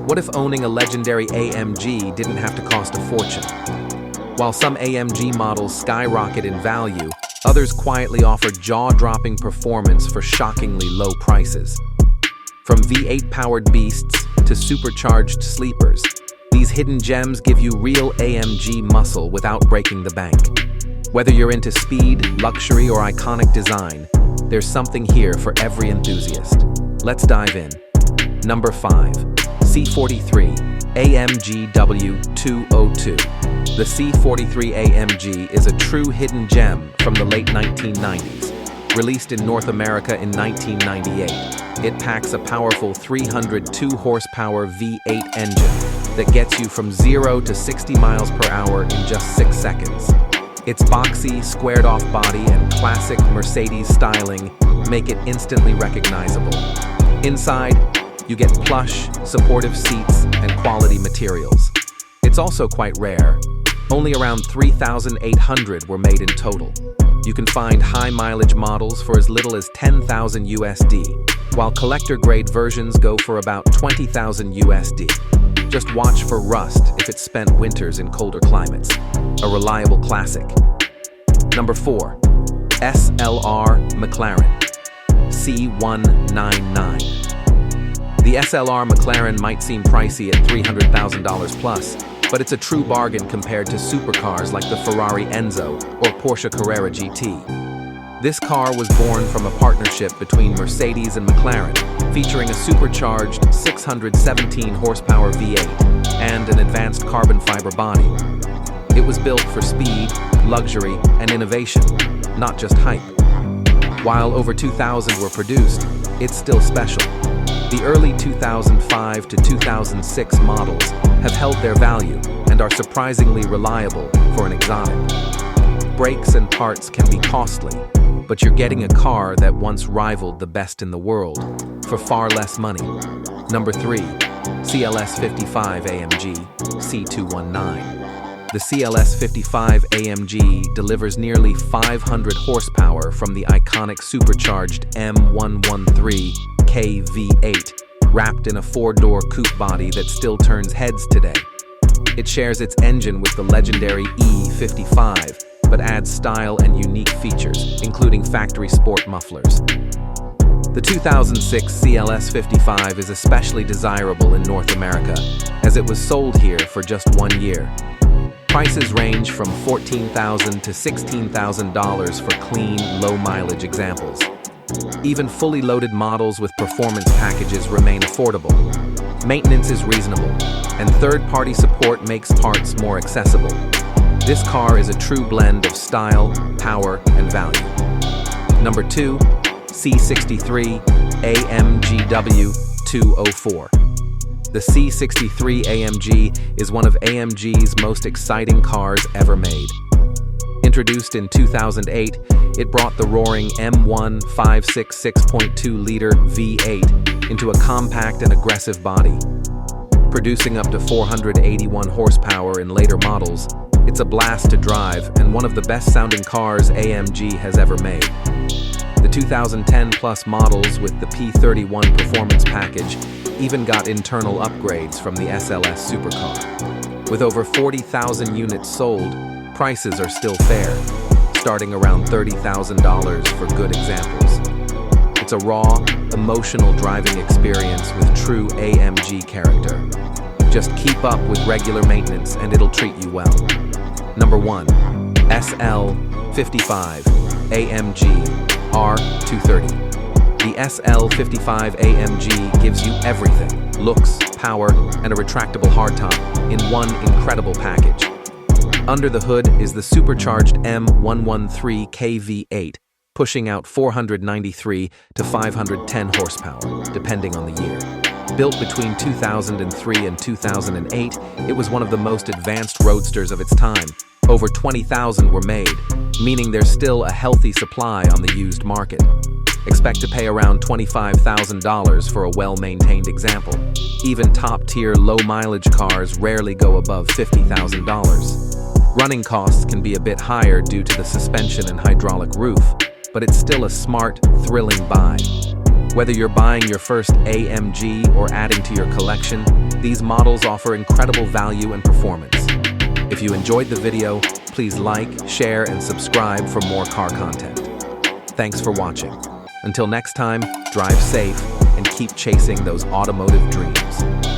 What if owning a legendary AMG didn't have to cost a fortune? While some AMG models skyrocket in value, others quietly offer jaw-dropping performance for shockingly low prices. From V8-powered beasts to supercharged sleepers, these hidden gems give you real AMG muscle without breaking the bank. Whether you're into speed, luxury, or iconic design, there's something here for every enthusiast. Let's dive in. Number 5. C43 AMG W202. The C43 AMG is a true hidden gem from the late 1990s. Released in North America in 1998, it packs a powerful 302 horsepower V8 engine that gets you from 0 to 60 miles per hour in just 6 seconds. Its boxy, squared-off body and classic Mercedes styling make it instantly recognizable. Inside, you get plush, supportive seats and quality materials. It's also quite rare. Only around 3,800 were made in total. You can find high-mileage models for as little as 10,000 USD, while collector-grade versions go for about 20,000 USD. Just watch for rust if it's spent winters in colder climates. A reliable classic. Number 4. SLR McLaren C199. The SLR McLaren might seem pricey at $300,000 plus, but it's a true bargain compared to supercars like the Ferrari Enzo or Porsche Carrera GT. This car was born from a partnership between Mercedes and McLaren, featuring a supercharged 617 horsepower V8 and an advanced carbon fiber body. It was built for speed, luxury, and innovation, not just hype. While over 2,000 were produced, it's still special. The early 2005 to 2006 models have held their value and are surprisingly reliable for an exotic. Brakes and parts can be costly, but you're getting a car that once rivaled the best in the world for far less money. Number 3. CLS 55 AMG C219. The CLS 55 AMG delivers nearly 500 horsepower from the iconic supercharged M113K V8, wrapped in a 4-door coupe body that still turns heads today. It shares its engine with the legendary E55, but adds style and unique features, including factory sport mufflers. The 2006 CLS 55 is especially desirable in North America, as it was sold here for just 1 year. Prices range from $14,000 to $16,000 for clean, low-mileage examples. Even fully loaded models with performance packages remain affordable. Maintenance is reasonable, and third-party support makes parts more accessible. This car is a true blend of style, power, and value. Number 2. C63 AMG W204. The C63 AMG is one of AMG's most exciting cars ever made. Introduced in 2008, it brought the roaring M1 566.2-liter V8 into a compact and aggressive body. Producing up to 481 horsepower in later models, it's a blast to drive and one of the best-sounding cars AMG has ever made. The 2010-plus models with the P31 performance package even got internal upgrades from the SLS supercar. With over 40,000 units sold, prices are still fair, starting around $30,000 for good examples. It's a raw, emotional driving experience with true AMG character. Just keep up with regular maintenance and it'll treat you well. Number 1. SL55 AMG R230. The SL55 AMG gives you everything: looks, power, and a retractable hardtop in one incredible package. Under the hood is the supercharged M113K V8, pushing out 493 to 510 horsepower, depending on the year. Built between 2003 and 2008, it was one of the most advanced roadsters of its time. Over 20,000 were made, meaning there's still a healthy supply on the used market. Expect to pay around $25,000 for a well-maintained example. Even top-tier low-mileage cars rarely go above $50,000. Running costs can be a bit higher due to the suspension and hydraulic roof, but it's still a smart, thrilling buy. Whether you're buying your first AMG or adding to your collection, these models offer incredible value and performance. If you enjoyed the video, please like, share, and subscribe for more car content. Thanks for watching. Until next time, drive safe and keep chasing those automotive dreams.